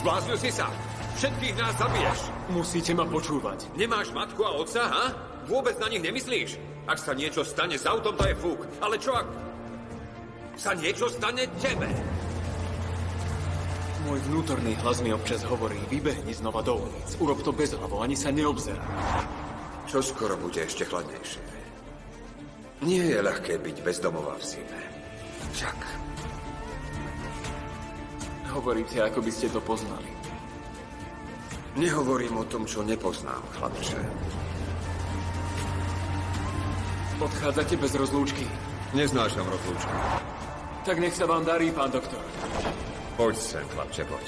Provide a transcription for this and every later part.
Zbláznil si sa. Všetkých nás zabiješ. Musíte ma počúvať. Nemáš matku a otca, ha? Vôbec na nich nemyslíš? Ak sa niečo stane s autom, to je fúk. Ale čo ak sa niečo stane tebe? Môj vnútorný hlas mi občas hovorí, vybehni znova do ulic. Urob to bez hlavo, ani sa neobzerá. Čo skoro bude ešte chladnejšie. Nie je ľahké byť bezdomová v zime. Však. Hovoríte, ako by ste to poznali. Nehovorím o tom, čo nepoznám, chlapče. Odchádzate bez rozlúčky? Neznášam rozlúčky. Tak nech sa vám darí, pán doktor. Poď sem, chlapče, poď.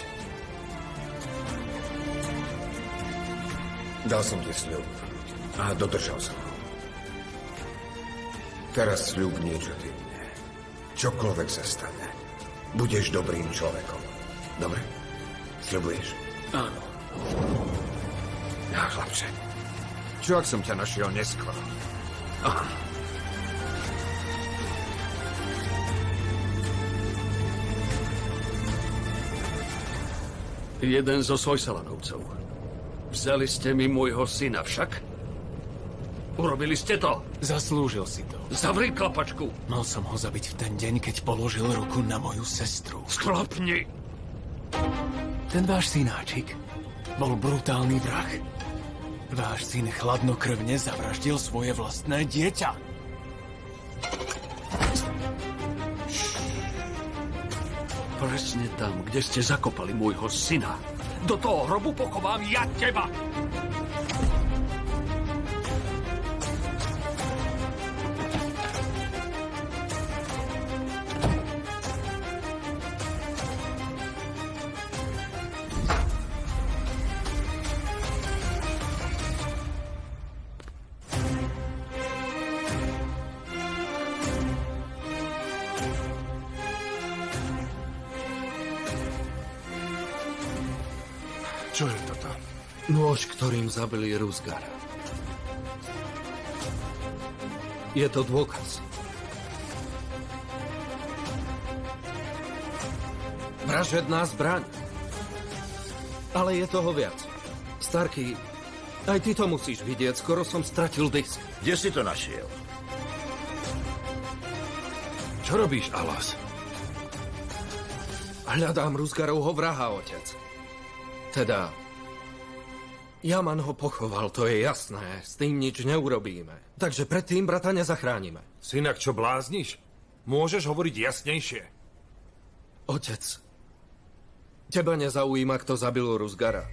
Dal som ti sľub a dodržal som ho. Teraz sľub niečo ty mne. Čokoľvek sa stane, budeš dobrým človekom. Dobre? Sľubuješ? Áno. Ja, chlapče. Čo ak som ťa našiel neskoro? Aha. Jeden zo Sojsalanovcov. Vzali ste mi môjho syna však? Urobili ste to? Zaslúžil si to. Zavri klapačku. Mal som ho zabiť v ten deň, keď položil ruku na moju sestru. Sklapni. Ten váš synáčik bol brutálny vrah. Váš syn chladnokrvne zavraždil svoje vlastné dieťa. Presne tam, kde ste zakopali môjho syna. Do toho hrobu pochovám ja teba. Čo je toto? Nôž, ktorým zabili Rusgara. Je to dôkaz. Vražedná zbraň. Ale je toho viac. Starky, aj ty to musíš vidieť. Skoro som stratil disk. Kde si to našiel? Čo robíš, Alas? Hľadám Rusgarovho vraha, otec. Teda, Jaman ho pochoval, to je jasné. S tým nič neurobíme. Takže predtým brata nezachránime. Synak, čo blázniš? Môžeš hovoriť jasnejšie. Otec, teba nezaujíma, kto zabil Rusgara.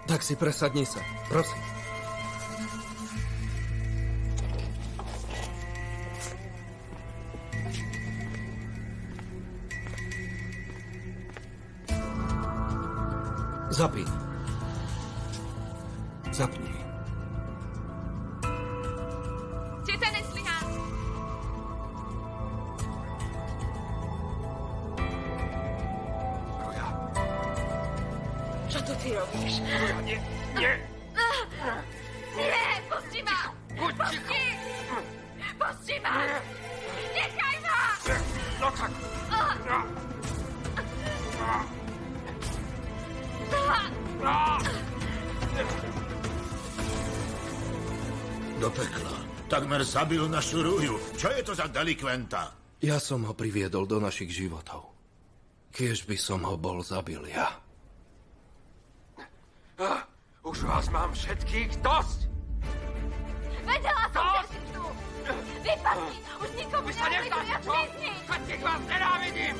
Tak si presadni sa, prosím. Zapni. Zapni. Teta neslyhá. Roja. Čo to ty robíš? Roja, nie, nie. Nie, pusti ma! Pusti! Pusti ma! Nechaj ma! No tak. Do pekla. Takmer zabil našu Ruju. Čo je to za delikventa? Ja som ho priviedol do našich životov. Kiež by som ho bol zabil ja. Už vás mám všetkých dosť. Vedela som, že si tu! Vypadni! Už nikomu Vy sa nevzdáte, čo? Všetkých vás nenávidím!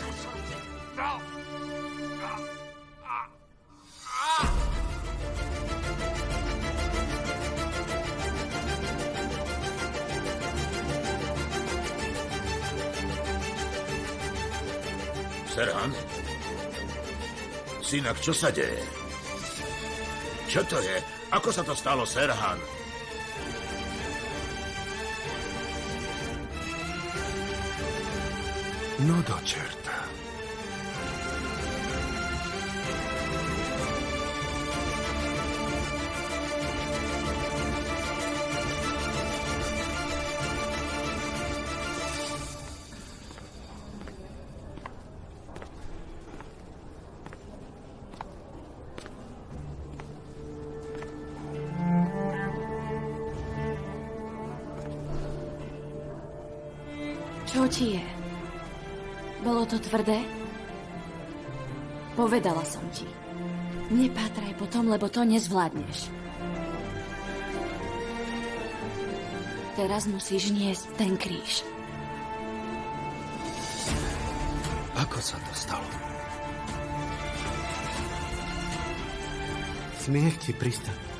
Čo som ti dal? Serhan? Synak, čo sa deje? Čo to je? Ako sa to stalo, Serhan? No do čerta. Čo ti je? Bolo to tvrdé? Povedala som ti. Nepátraj potom, lebo to nezvládneš. Teraz musíš niesť ten kríž. Ako sa to stalo? Smiech ti pristane.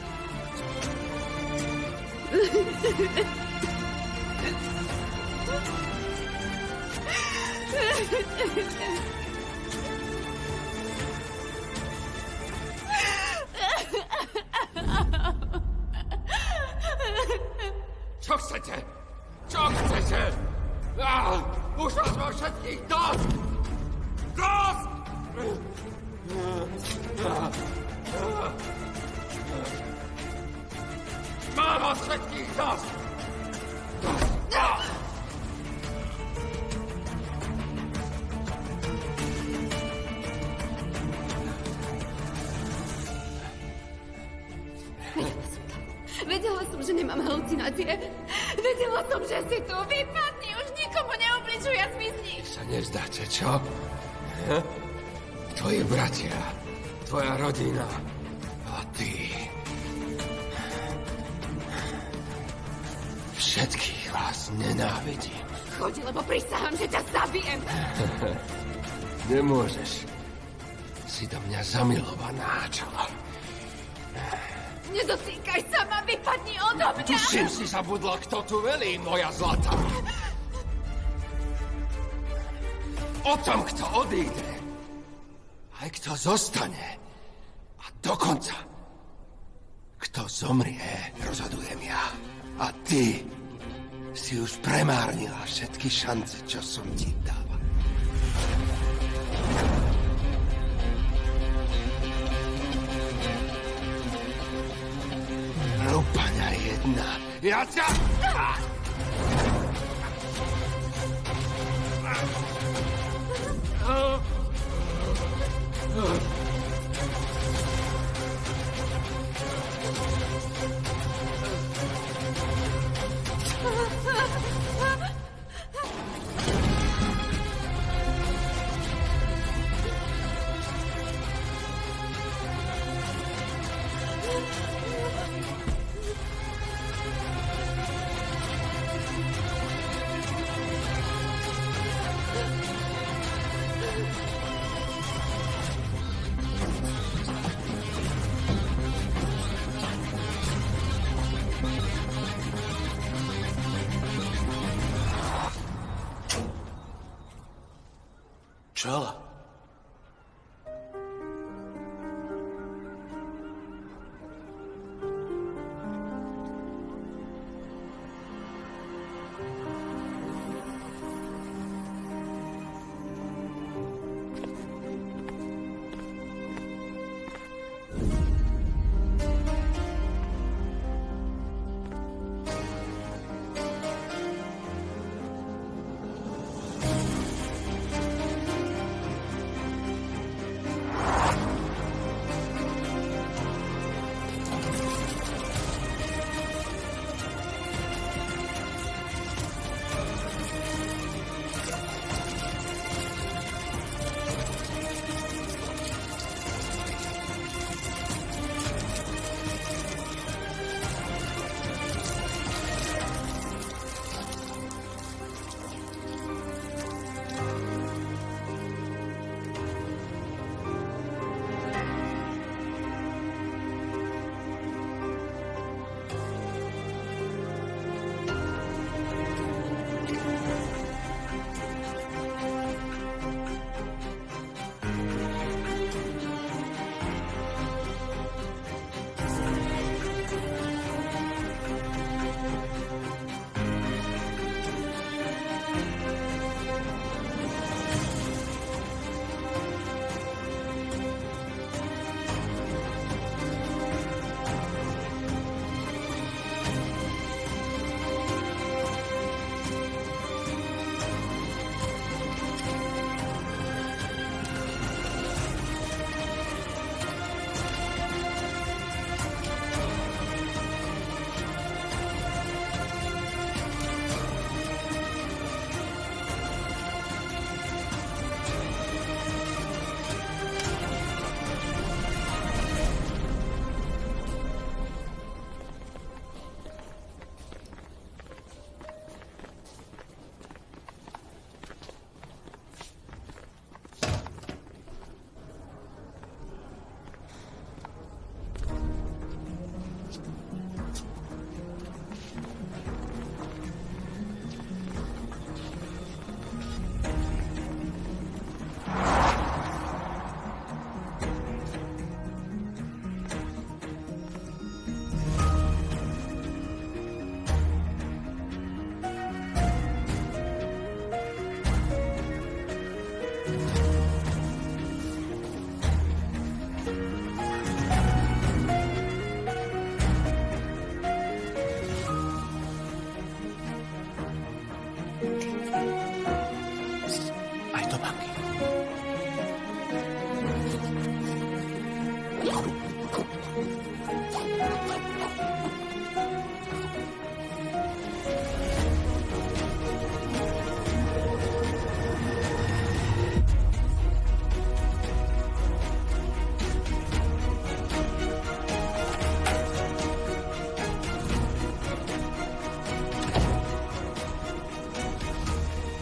Čo chcete? Čo chcete? Už vás mám všetkých dosť! Dosť! Mám vás všetkých dosť! Vedela som, že nemám halucinácie. Vedela som, že si tu. Vypadni, už nikomu neubližuj a zmizni. Sa nevzdáte, čo? Tvoji bratia, tvoja rodina a ty. Všetkých vás nenávidím. Choď, lebo prisahám, že ťa zabijem. Nemôžeš. Si do mňa zamilovaná, čo? Nedotýkaj sa ma, vypadni odo mňa. Tuším si zabudla, kto tu velí, moja zlatá. O tom, kto odíde, aj kto zostane. A dokonca, kto zomrie, rozhodujem ja. A ty si už premárnila všetky šance, čo som ti dal. Lupaňa jedna. Ja ťa... Čo?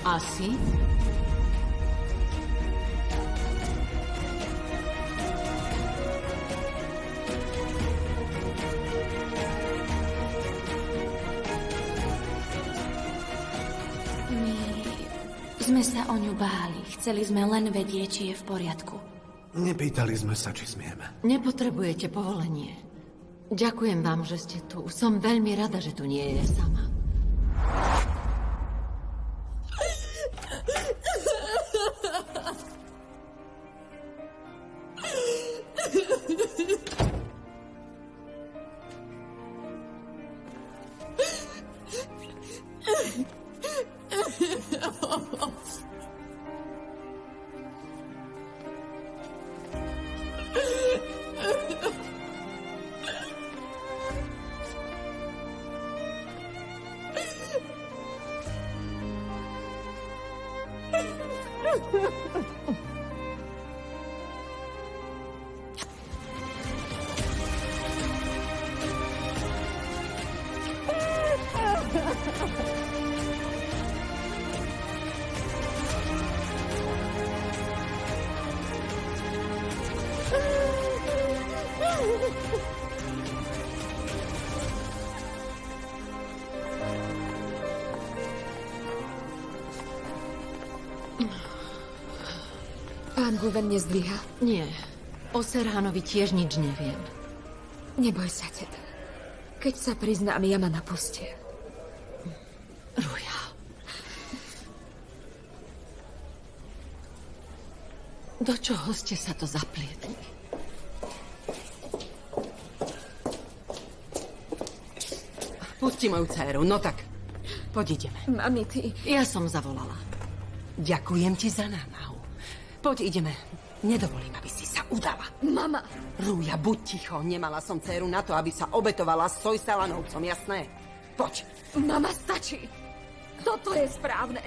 Asi? My sme sa o ňu báli. Chceli sme len vedieť, či je v poriadku. Nepýtali sme sa, či smieme. Nepotrebujete povolenie. Ďakujem vám, že ste tu. Som veľmi rada, že tu nie je sama. Pán Guven nezdvíha. Nie. O Serhanovi tiež nič neviem. Neboj sa, teta. Keď sa priznám, ja ma napustia. Ruja. Do čoho ste sa to zaplietli? Pusti moju dcéru, no tak. Poď ideme. Mami, ty... Ja som zavolala. Ďakujem ti za námahu. Poď ideme. Nedovolím, aby si sa udala. Mama! Rúja, buď ticho. Nemala som dcéru na to, aby sa obetovala Sojsalanovcom, jasné? Poď. Mama, stačí. Toto je správne.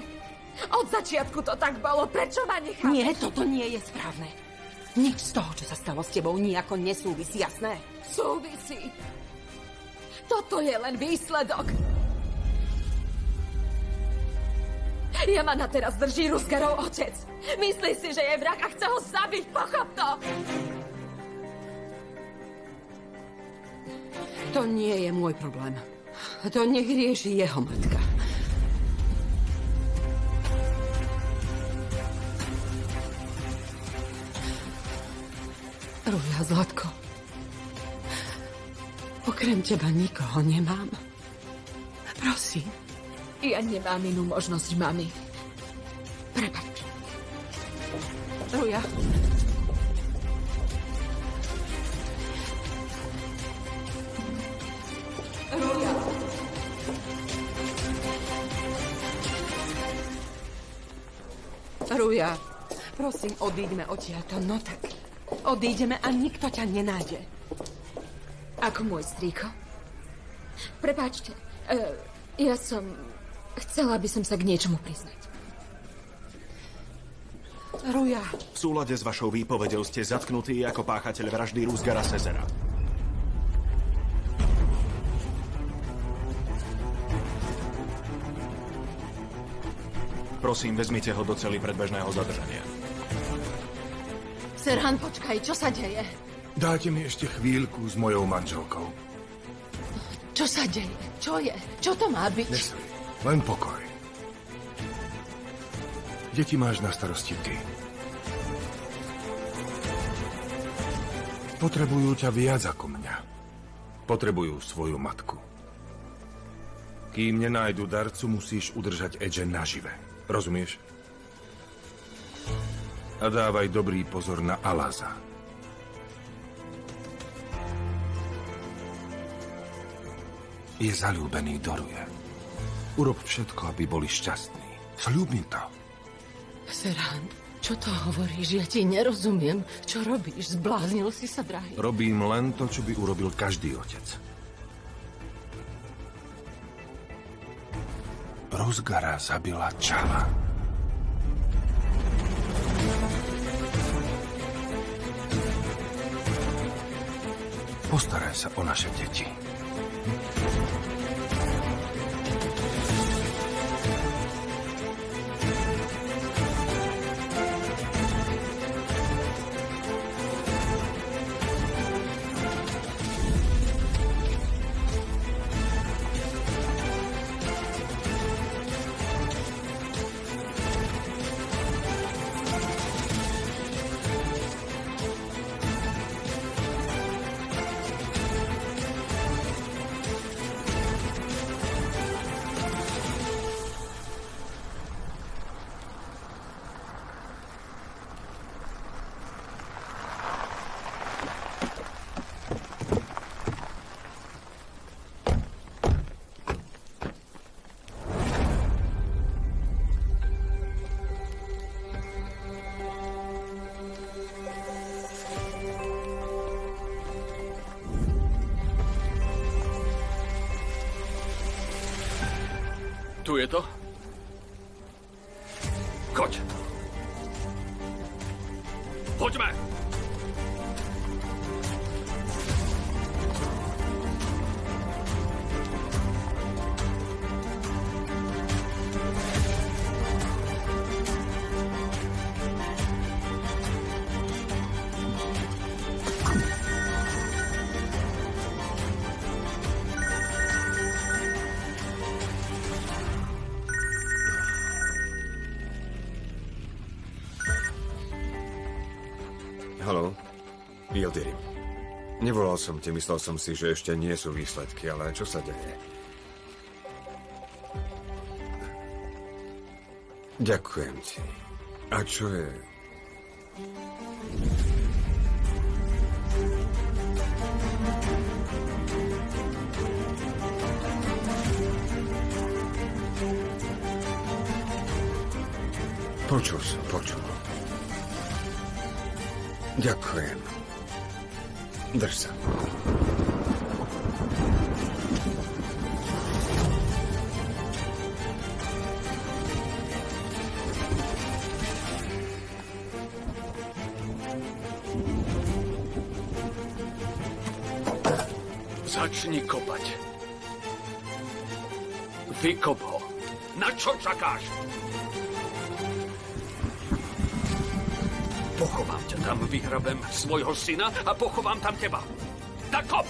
Od začiatku to tak bolo. Prečo ma nechápeš? Nie, toto nie je správne. Nič z toho, čo sa stalo s tebou, nejako nesúvisí, jasné? Súvisí. Toto je len výsledok. Jamana teraz drží Rusgarov otec. Myslí si, že je vrah a chce ho zabiť, pochop to! To nie je môj problém. To nech rieši jeho matka. Ruja, Zlatko. Okrem teba nikoho nemám. Prosím. Ja nemám inú možnosť, mami. Prepač. Ruja. Ruja. Ruja. Prosím, odíďme odtiaľto. No tak. Odídeme a nikto ťa nenájde. Ako môj strýko? Prepáčte. Ja som... Chcela by som sa k niečomu priznať. Ruja. V súlade s vašou výpovedou ste zatknutí ako páchateľ vraždy Rusgara Sezera. Prosím, vezmite ho do cely predbežného zadržania. Serhan, počkaj, čo sa deje? Dáte mi ešte chvíľku s mojou manželkou. Čo sa deje? Čo je? Čo to má byť? Nesli, len pokoj. Deti máš na starosti ty. Potrebujú ťa viac ako mňa. Potrebujú svoju matku. Kým nenájdu darcu, musíš udržať Edge nažive. Rozumieš? A dávaj dobrý pozor na Alaza. Je zaľúbený do Ruje. Urob všetko, aby boli šťastní. Sľub mi to. Serhan, čo to hovoríš? Ja ti nerozumiem. Čo robíš? Zbláznil si sa, drahý? Robím len to, čo by urobil každý otec. Rusgara zabila Čala. Postaraj sa o naše deti. Tu je to? Choď. Poďme! Haló, Yildirim. Nevolal som ti, myslel som si, že ešte nie sú výsledky, ale čo sa deje? Ďakujem ti. A čo je? Počul som. Ďakujem. Drž sa. Začni kopať. Vykop ho. Na čo čakáš? Pochovám ťa tam, vyhrabem svojho syna a pochovám tam teba. Tak kop!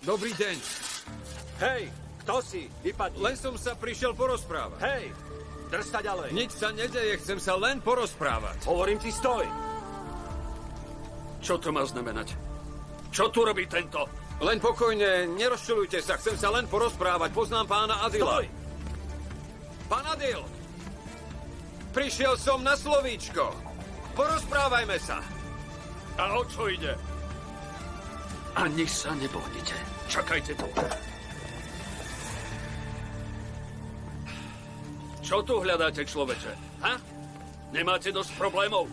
Dobrý deň. Hej, kto si? Vypadni. Len som sa prišiel porozprávať. Hej, drž sa ďalej. Nič sa nedeje, chcem sa len porozprávať. Hovorím ti, stoj. Čo to má znamenať? Čo tu robí tento? Len pokojne, nerozčulujte sa, chcem sa len porozprávať. Poznám pána Adila. Stoj! Pán Adil! Prišiel som na slovíčko. Porozprávajme sa. A o čo ide? Ani sa nebohnite. Čakajte tu. Čo tu hľadáte, človeče? Ha? Nemáte dosť problémov?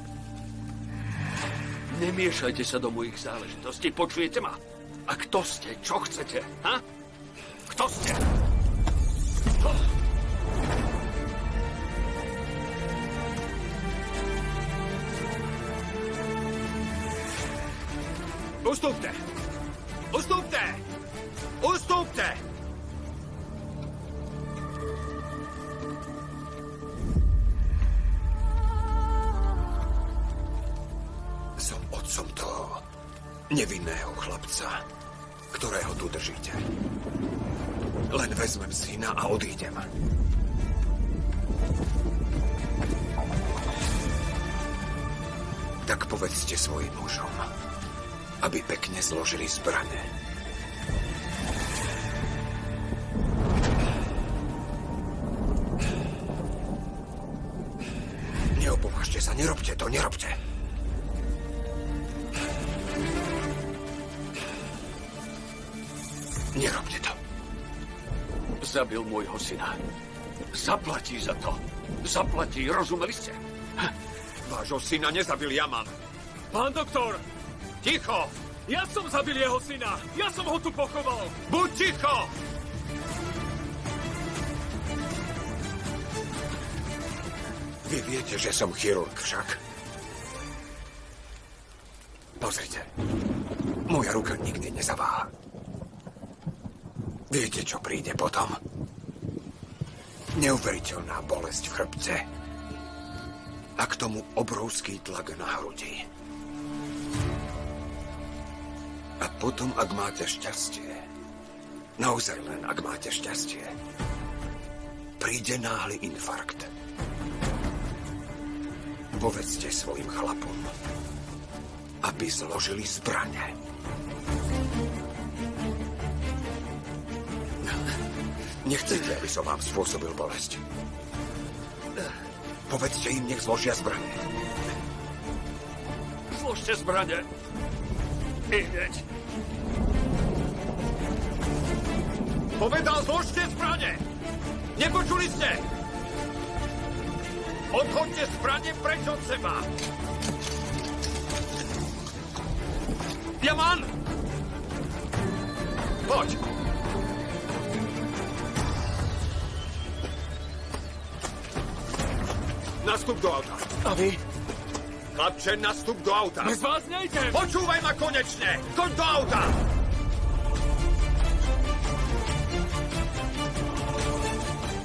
Nemiešajte sa do mojich záležitostí, počujete ma? A kto ste? Čo chcete? Ha? Kto ste? Ustúpte! Ustúpte! Ustúpte! Som otcom toho nevinného chlapca, ktorého tu držíte. Len vezmem syna a odídem. Tak povedzte svojim mužom, aby pekne zložili zbrane. Neopovážte sa, nerobte to, nerobte. Nerobte to. Zabil môjho syna. Zaplatí za to. Zaplatí, rozumeli ste? Vášho syna nezabil Yaman. Pán doktor! Ticho! Ja som zabil jeho syna! Ja som ho tu pochoval! Buď ticho! Vy viete, že som chirurg však. Pozrite. Moja ruka nikdy nezaváha. Viete, čo príde potom? Neuveriteľná bolesť v chrbte. A k tomu obrovský tlak na hrudi. A potom, ak máte šťastie, naozaj len ak máte šťastie, príde náhly infarkt. Povedzte svojim chlapom, aby zložili zbrane. Nechcete, aby som vám spôsobil bolesť. Povedzte im, nech zložia zbrane. Zložte zbrane. I hneď. Povedal, zložte zbrane! Nepočuli ste? Odchoďte zbrane preč od seba! Yaman! Poď! Nastup do auta. A vy? Chlapče, nastup do auta. Bez vás nejdem! Počúvaj ma konečne! Choď do auta!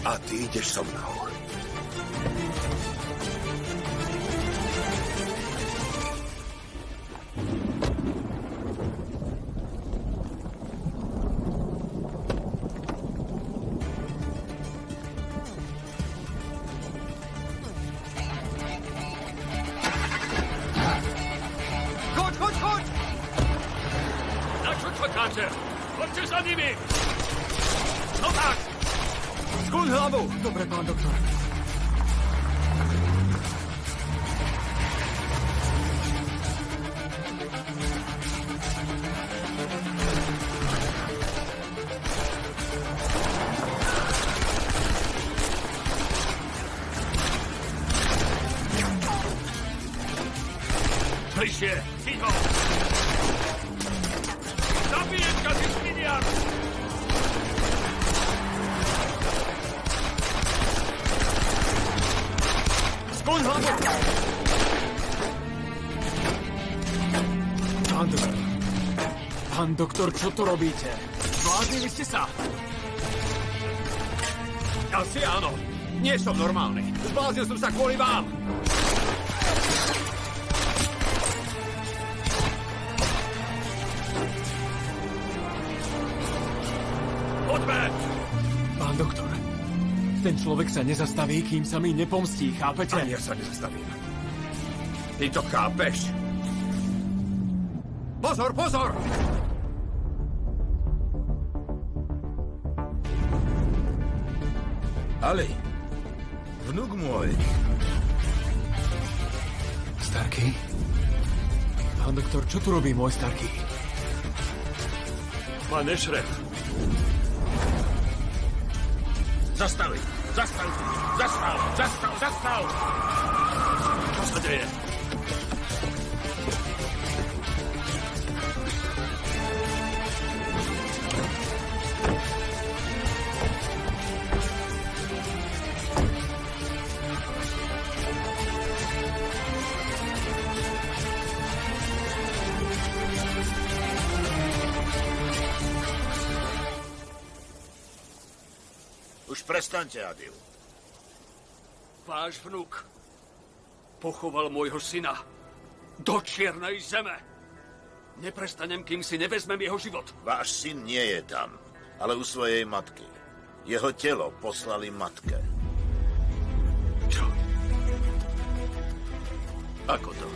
A ty ideš so mnou. Choď! Na čo čakáte? Choďte za nimi! No tak! Skúň hlavu! Dobre, pán doktor. Bližšie! Ticho! Zabijem ťa, ty sviniak! Skloň hlavu! Pán doktor, čo tu robíte? Zbláznili ste sa? Asi áno. Nie som normálny. Zbláznil som sa kvôli vám. Poďme! Pán doktor, ten človek sa nezastaví, kým sa mi nepomstí, chápete? Ani ja sa nezastavím. Ty to chápeš? Pozor, pozor! Ali, vnuk môj. Starky? Pán doktor, čo tu robí môj Starky? Pán Ešref. Zastavi! Zastav! Zastav! Zastav! Zastav! Čo sa deje? Už prestaňte, Adil. Váš vnuk pochoval môjho syna do čiernej zeme. Neprestanem, kým si nevezmem jeho život. Váš syn nie je tam, ale u svojej matky. Jeho telo poslali matke. Čo? Ako to?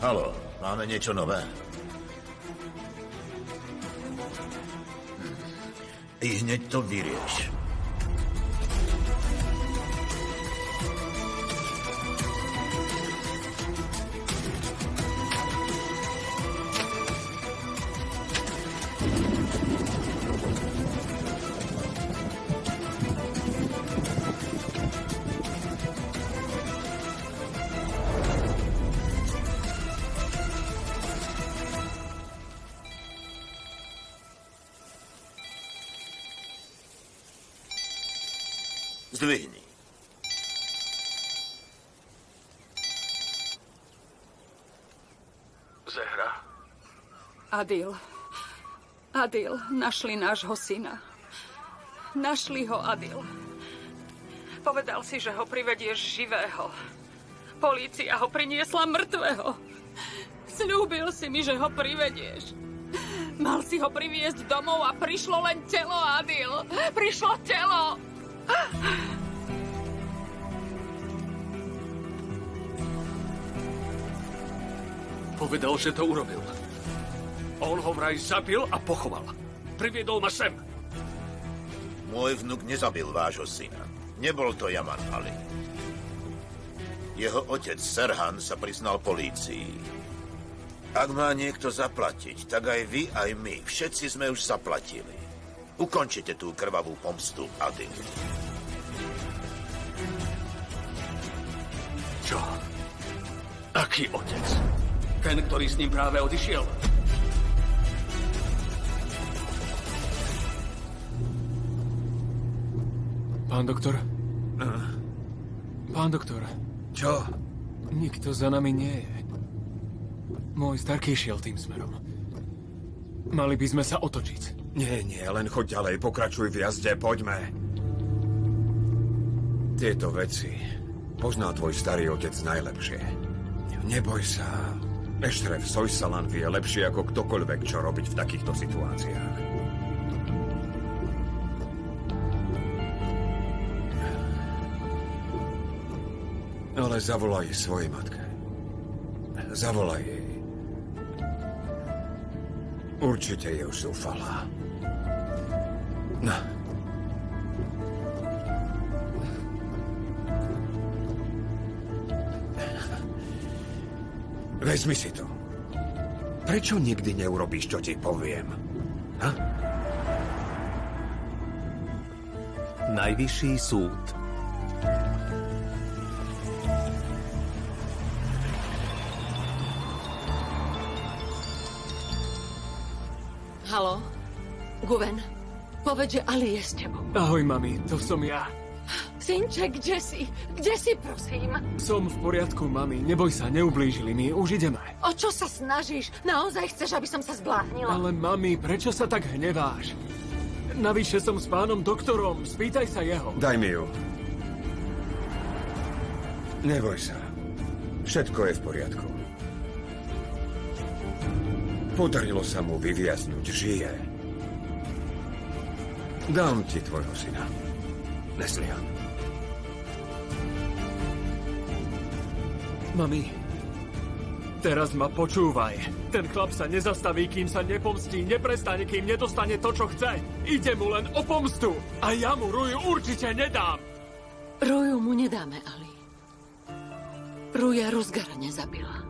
Haló, máme niečo nové? I hneď to vyrieš. Zdvihni. Zehra. Adil, našli nášho syna. Našli ho, Adil. Povedal si, že ho privedieš živého. Polícia ho priniesla mŕtvého. Sľúbil si mi, že ho privedieš. Mal si ho priviesť domov a prišlo len telo, Adil. Prišlo telo. Povedal, že to urobil. On ho vraj zabil a pochoval. Priviedol ma sem. Môj vnuk nezabil vášho syna. Nebol to Yaman Ali. Jeho otec Serhan sa priznal polícii. Ak má niekto zaplatiť, tak aj vy, aj my. Všetci sme už zaplatili. Ukončite tú krvavú pomstu, Adil. Čo? Aký otec? Ten, ktorý s ním práve odišiel? Pán doktor? Pán doktor. Čo? Nikto za nami nie je. Môj starký šiel tým smerom. Mali by sme sa otočiť. Nie, len choď ďalej, pokračuj v jazde, poďme. Tieto veci pozná tvoj starý otec najlepšie. Neboj sa. Ešref Soysalan vie lepšie ako ktokoľvek, čo robiť v takýchto situáciách. Ale zavolaj svojej matke. Zavolaj jej. Určite je už zúfalá. No. Vezmi si to. Prečo nikdy neurobíš, čo ti poviem? Ha? Najvyšší súd. Haló? Guven, povedz, že Ali je s tebou. Ahoj, mami, to som ja. Synček, kde si? Kde si, prosím? Som v poriadku, mami. Neboj sa, neublížili mi. Už ideme. O čo sa snažíš? Naozaj chceš, aby som sa zbláznila? Ale, mami, prečo sa tak hneváš? Navyše som s pánom doktorom. Spýtaj sa jeho. Daj mi ju. Neboj sa. Všetko je v poriadku. Podarilo sa mu vyviaznuť. Žije. Dám ti tvojho syna. Neslia. Mami, teraz ma počúvaj. Ten chlap sa nezastaví, kým sa nepomstí, neprestane, kým nedostane to, čo chce. Ide mu len o pomstu. A ja mu Ruju určite nedám. Ruju mu nedáme, Ali. Ruja Ruzgara nezabila.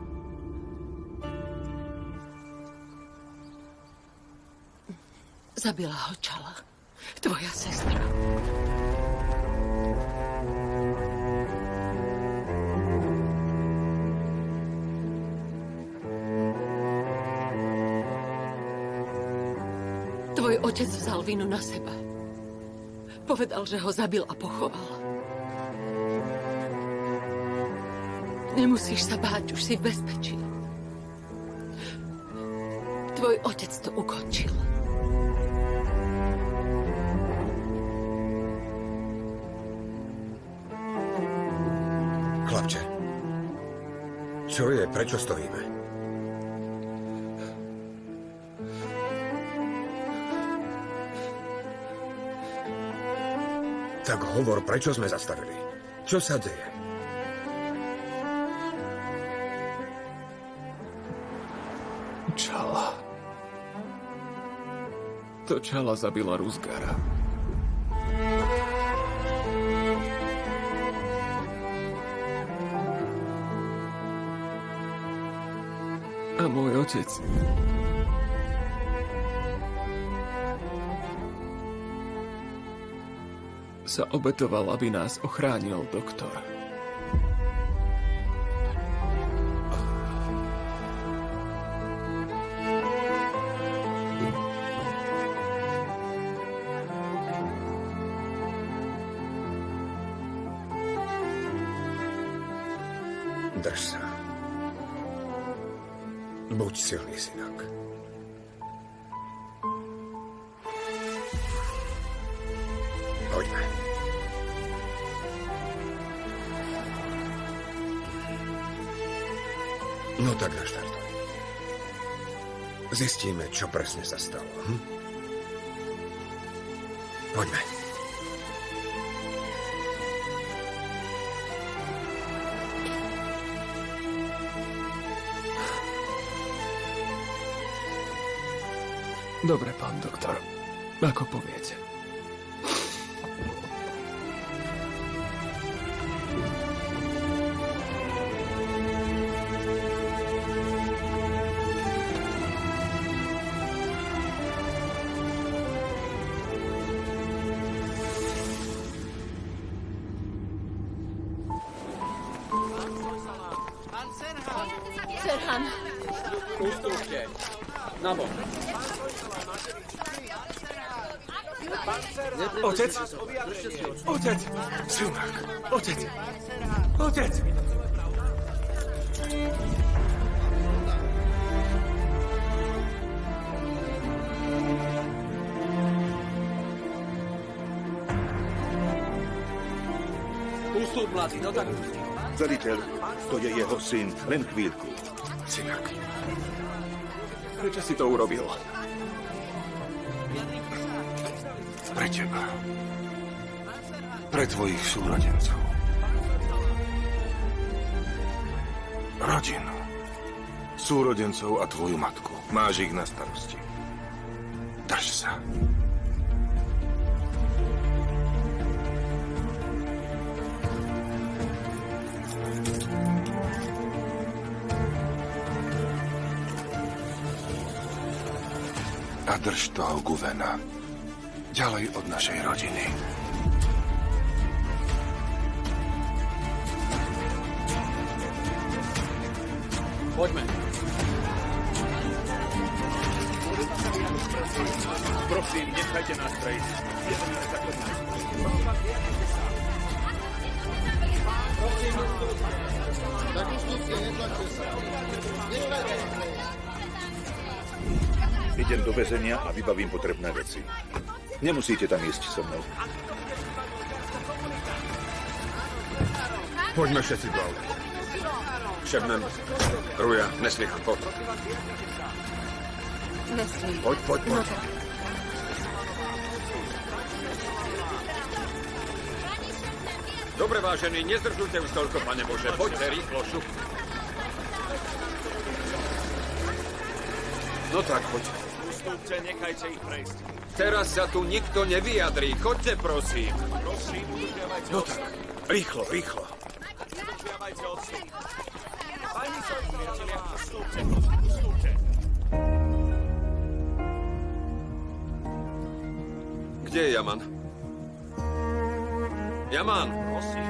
Zabila ho Čala, tvoja sestra. Tvoj otec vzal vinu na seba. Povedal, že ho zabil a pochoval. Nemusíš sa báť, už si v bezpečí. Tvoj otec to ukončil. Chlapče, čo je? Prečo stojíme? Tak hovor, prečo sme zastavili? Čo sa deje? Čala. To Čala zabila Ruzgara. A môj otec sa obetoval, aby nás ochránil doktor. Drž sa. Buď silný, synok. Poďme. No tak naštartuj. Zistíme, čo presne sa stalo. Poďme. Dobre, pán doktor. Ako poviete. Serhan. Ustúpte. Nabok. Otec? Otec! Synák! Otec! Otec! Ustúp, mladý, no tak... Veliteľ, to je jeho syn. Len chvíľku. Synák. Prečo si to urobil? Pre teba. Pre tvojich súrodencov. Rodinu. Súrodencov a tvoju matku. Máš ich na starosti. Drž sa. A drž toho Guvena ďalej od našej rodiny. Poďme. Prosím, nechajte nás prejsť. Tak už tu ste, netlačte sa. Idem do väzenia a vybavím potrebné veci. Nemusíte tam ísť so mnou. Poďme všetci dole. Šebnem, Ruja, Neslicha, poď. Nesli. Poď. No tak. Dobre, vážení, nezdržujte už toľko, pane Bože. Poďte rýchlo, šup. No tak, poď. Ustúpte, nechajte ich prejsť. Teraz sa tu nikto nevyjadrí. Choďte, prosím. Prosím, udržiavajte No tak, rýchlo. Udržiavajte odstup. Pani sa, priatelia, ustúpte, ustúpte. Kde je Yaman? Yaman! Prosím.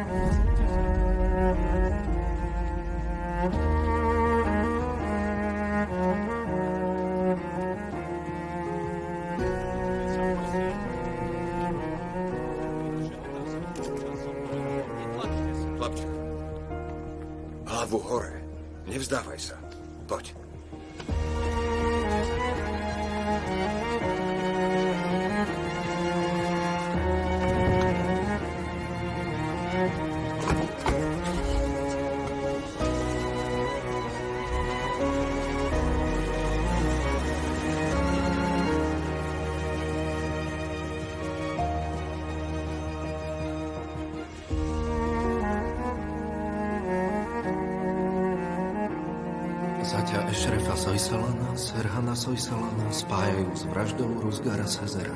Chlapče, hlavu hore. Nevzdávaj sa. Poď. Zaťa Ešrefa Sojsalana, Serhana Sojsalana spájajú s vraždou Ruzgara Sezera.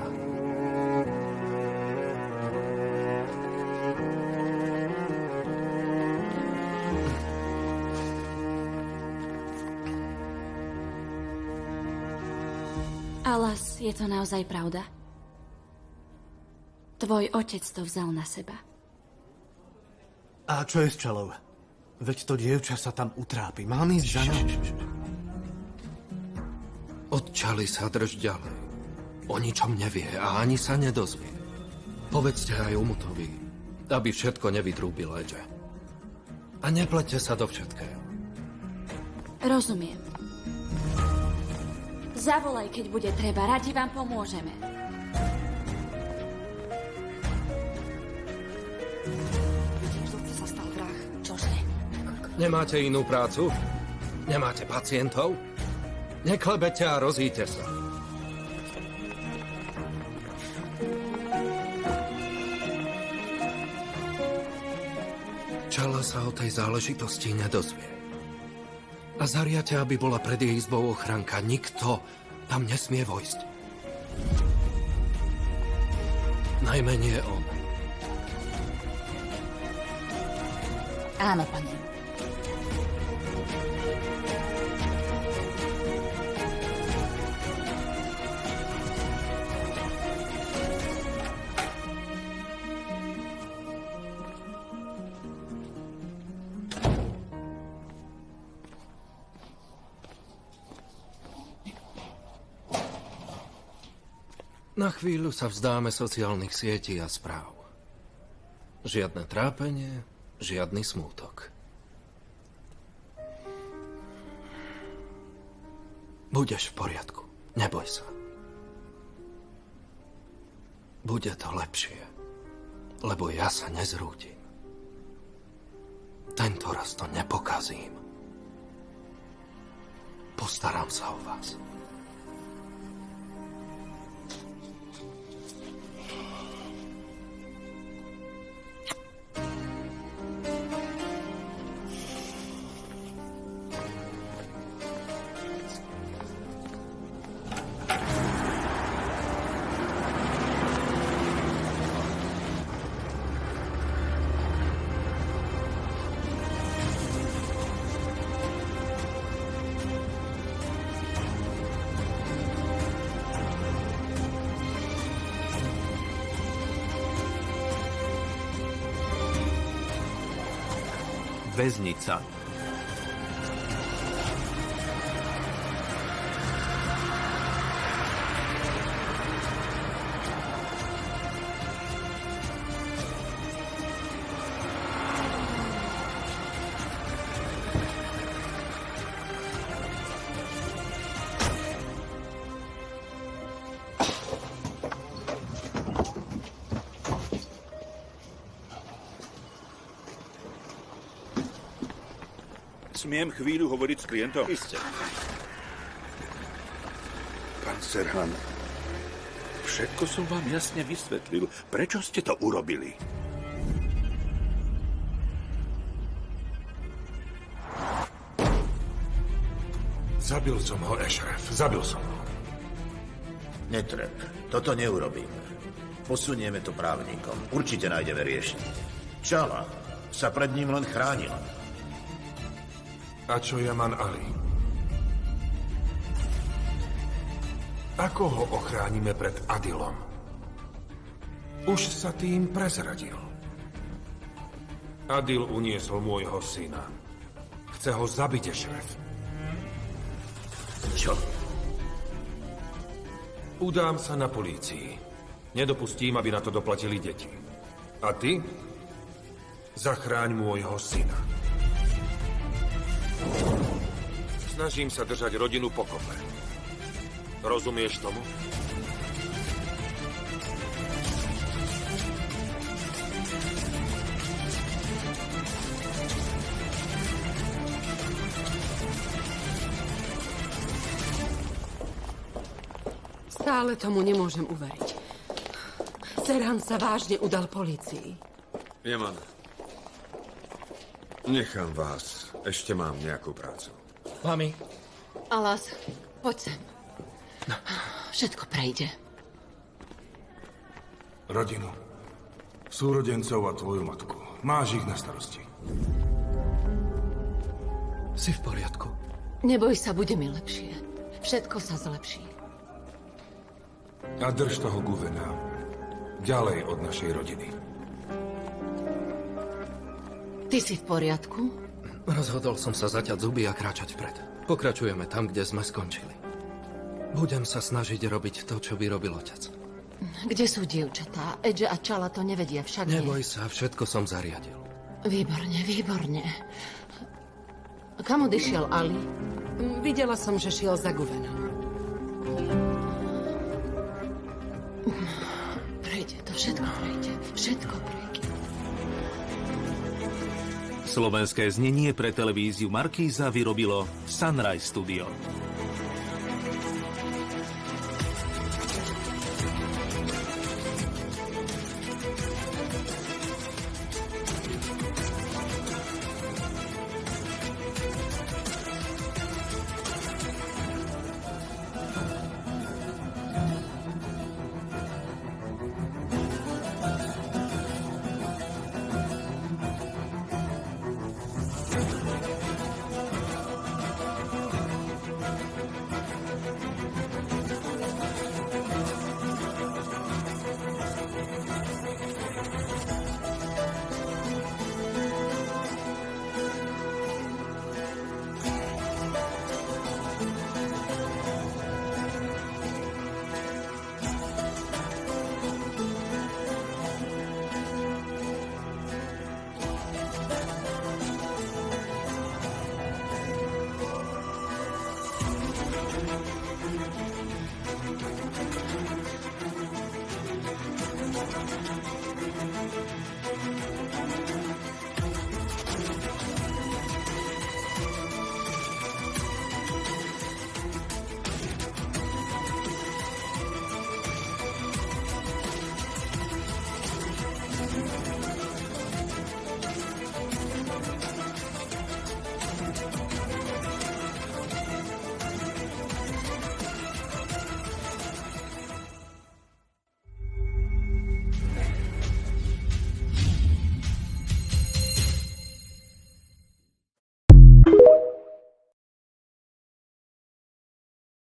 Alas, je to naozaj pravda? Tvoj otec to vzal na seba. A čo je s Čelou? Veď to dievča sa tam utrápi. Mám ísť za ňou? Od Čaly sa drž ďalej. O ničom nevie a ani sa nedozvie. Povedzte aj Umutovi, aby všetko nevydrúbil Edže. A neplete sa do všetkého. Rozumiem. Zavolaj, keď bude treba. Radi vám pomôžeme. Co sa stal vrah? Čože? Nemáte inú prácu? Nemáte pacientov? Neklebete a rozíte sa. Čala sa o tej záležitosti nedozvie. A zariate, aby bola pred jej izbou ochranka. Nikto tam nesmie vojsť. Najmenej on. Áno, pane. Na chvíľu sa vzdáme sociálnych sietí a správ. Žiadne trápenie, žiadny smútok. Budeš v poriadku, neboj sa. Bude to lepšie, lebo ja sa nezrútim. Tento raz to nepokazím. Postaram sa o vás. Väznica. Smiem chvíľu hovoriť s klientom? Isté. Pán Serhan, všetko som vám jasne vysvetlil. Prečo ste to urobili? Zabil som ho, Ešref. Zabil som ho. Netreb. Toto neurobíme. Posunieme to právnikom. Určite nájdeme riešenie. Čala sa pred ním len chránila. A čo Yaman Ali? Ako ho ochránime pred Adilom? Už sa tým prezradil. Adil uniesol môjho syna. Chce ho zabiť, Ešref. Čo? Udám sa na polícii. Nedopustím, aby na to doplatili deti. A ty? Zachráň môjho syna. Snažím sa držať rodinu pokope. Rozumieš tomu? Stále tomu nemôžem uveriť. Serhan sa vážne udal polícii. Yaman, nechám vás. Ešte mám nejakú prácu. Mami. Alas, poď sem. Všetko prejde. Rodinu. Súrodencov a tvoju matku. Máš ich na starosti. Si v poriadku? Neboj sa, bude mi lepšie. Všetko sa zlepší. A drž toho Guvena. Ďalej od našej rodiny. Ty si v poriadku? Rozhodol som sa zaťať zuby a kráčať vpred. Pokračujeme tam, kde sme skončili. Budem sa snažiť robiť to, čo by robil otec. Kde sú dievčatá? Edge a Čala to nevedia však. Neboj sa, všetko som zariadil. Výborne, výborne. Kam odišiel Ali? Videla som, že šiel za Guvenom. Prejde, to všetko prejde. Všetko prejde. Slovenské znenie pre televíziu Markíza vyrobilo Sunrise Studio. Adil.